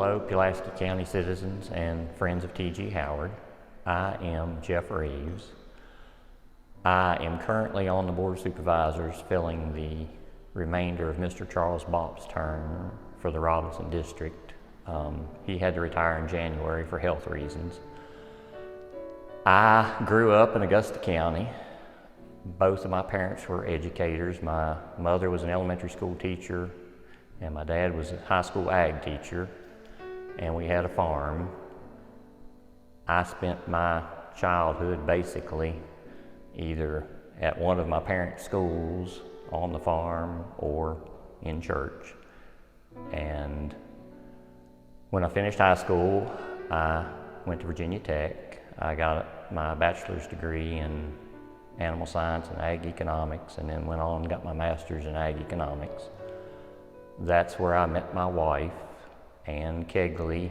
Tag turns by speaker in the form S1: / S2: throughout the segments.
S1: Hello, Pulaski County citizens and friends of T.G. Howard. I am Jeff Reeves. I am currently on the Board of Supervisors filling the remainder of Mr. Charles Bopp's term for the Robinson District. He had to retire in January for health reasons. I grew up in Augusta County. Both of my parents were educators. My mother was an elementary school teacher and my dad was a high school ag teacher, and we had a farm. I spent my childhood basically either at one of my parents' schools, on the farm, or in church. And when I finished high school, I went to Virginia Tech. I got my bachelor's degree in animal science and ag economics, and then went on and got my master's in ag economics. That's where I met my wife, Ann Kegley,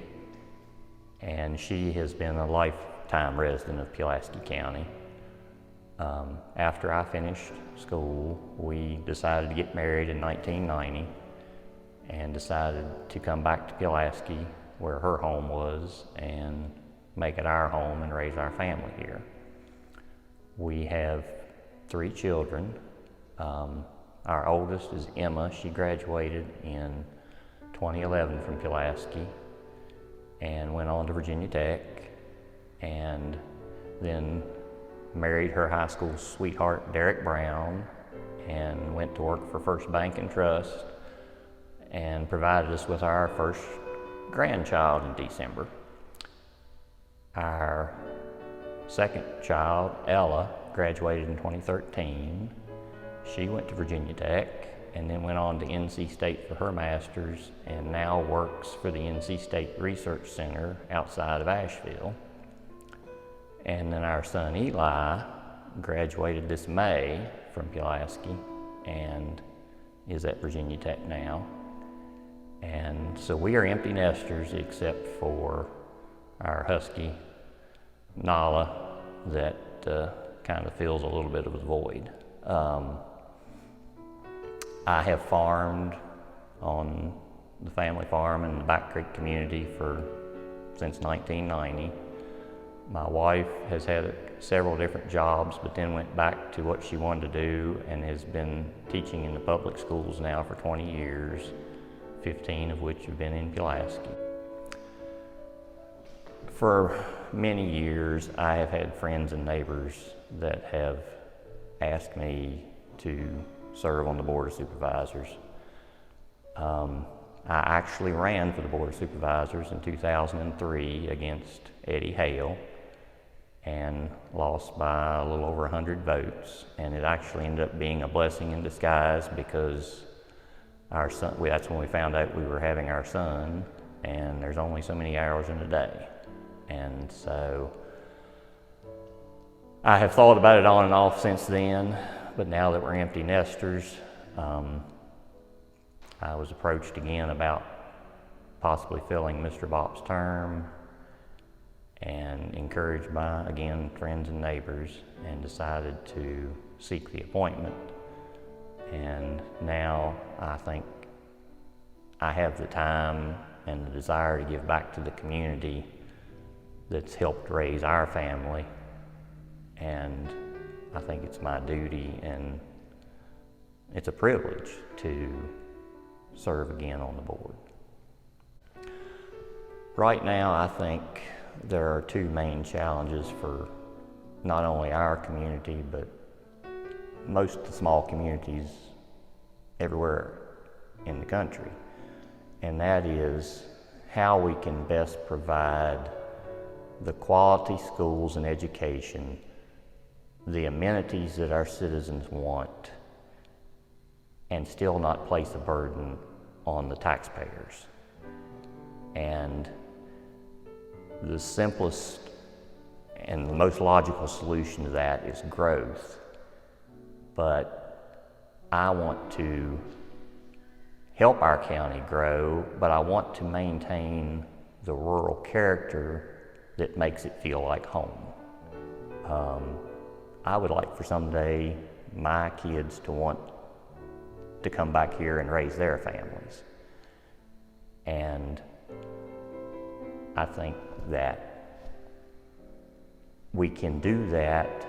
S1: and she has been a lifetime resident of Pulaski County. After I finished school, we decided to get married in 1990 and decided to come back to Pulaski, where her home was, and make it our home and raise our family here. We have 3 children. Our oldest is Emma. She graduated in 2011 from Pulaski and went on to Virginia Tech, and then married her high school sweetheart, Derek Brown, and went to work for First Bank and Trust, and provided us with our first grandchild in December. Our second child, Ella, graduated in 2013. She went to Virginia Tech and then went on to NC State for her master's, and now works for the NC State Research Center outside of Asheville. And then our son Eli graduated this May from Pulaski and is at Virginia Tech now. And so we are empty nesters except for our husky Nala that kind of fills a little bit of a void. I have farmed on the family farm in the Back Creek community since 1990. My wife has had several different jobs, but then went back to what she wanted to do and has been teaching in the public schools now for 20 years, 15 of which have been in Pulaski. For many years, I have had friends and neighbors that have asked me to serve on the Board of Supervisors. I actually ran for the Board of Supervisors in 2003 against Eddie Hale and lost by a little over 100 votes. And it actually ended up being a blessing in disguise because our son, that's when we found out we were having our son, and there's only so many hours in a day. And so I have thought about it on and off since then, but now that we're empty nesters, I was approached again about possibly filling Mr. Bopp's term, and encouraged by, again, friends and neighbors, and decided to seek the appointment. And now I think I have the time and the desire to give back to the community that's helped raise our family, and I think it's my duty and it's a privilege to serve again on the board. Right now, I think there are 2 main challenges for not only our community, but most of the small communities everywhere in the country. And that is how we can best provide the quality schools and education, the amenities that our citizens want, and still not place a burden on the taxpayers. And the simplest and the most logical solution to that is growth. But I want to help our county grow, but I want to maintain the rural character that makes it feel like home. I would like for someday my kids to want to come back here and raise their families. And I think that we can do that,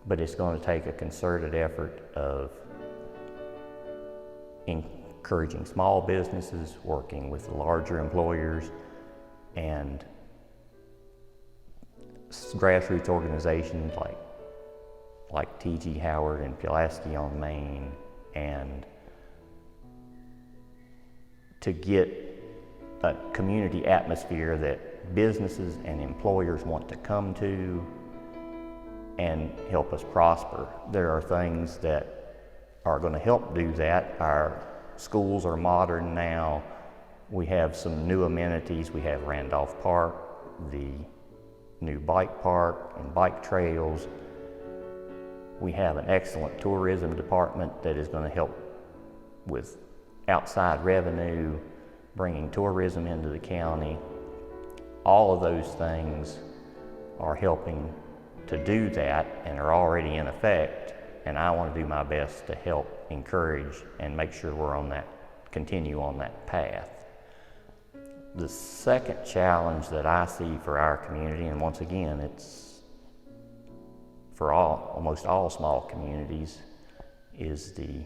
S1: but it's going to take a concerted effort of encouraging small businesses, working with larger employers, and grassroots organizations like T.G. Howard and Pulaski on Main, and to get a community atmosphere that businesses and employers want to come to and help us prosper. There are things that are going to help do that. Our schools are modern now. We have some new amenities. We have Randolph Park, the new bike park and bike trails. We have an excellent tourism department that is going to help with outside revenue, bringing tourism into the county. All of those things are helping to do that and are already in effect, and I want to do my best to help encourage and make sure we're on that, continue on that path. The second challenge that I see for our community, and once again, it's for almost all small communities, is the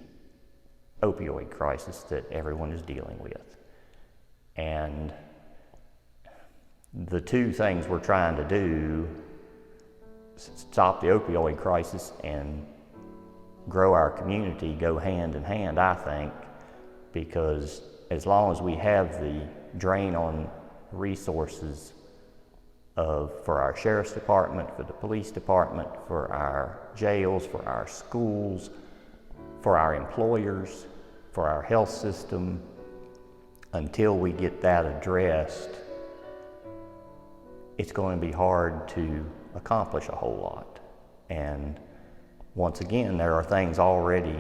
S1: opioid crisis that everyone is dealing with. And the two things we're trying to do, stop the opioid crisis and grow our community, go hand in hand, I think, because as long as we have the drain on resources for our sheriff's department, for the police department, for our jails, for our schools, for our employers, for our health system, until we get that addressed, it's going to be hard to accomplish a whole lot. And once again, there are things already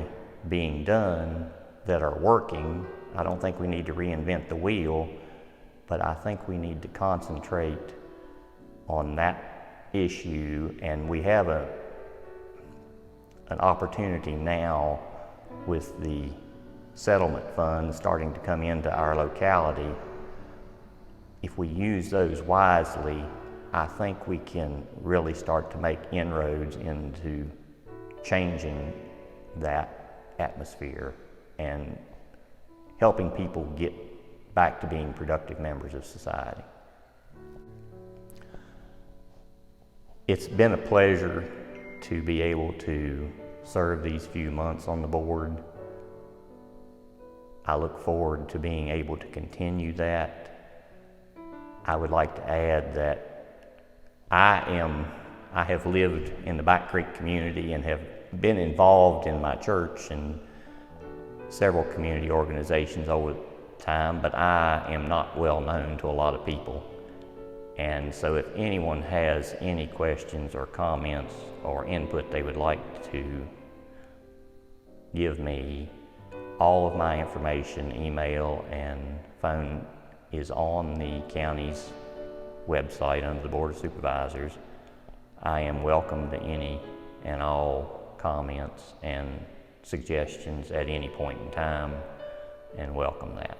S1: being done that are working. I don't think we need to reinvent the wheel, but I think we need to concentrate on that issue. And we have an opportunity now with the settlement funds starting to come into our locality. If we use those wisely, I think we can really start to make inroads into changing that atmosphere and helping people get back to being productive members of society. It's been a pleasure to be able to serve these few months on the board. I look forward to being able to continue that. I would like to add that I have lived in the Back Creek community and have been involved in my church and several community organizations over time, but I am not well known to a lot of people. And so if anyone has any questions or comments or input they would like to give me, all of my information, email and phone, is on the county's website under the Board of Supervisors. I am welcome to any and all comments and suggestions at any point in time, and welcome that.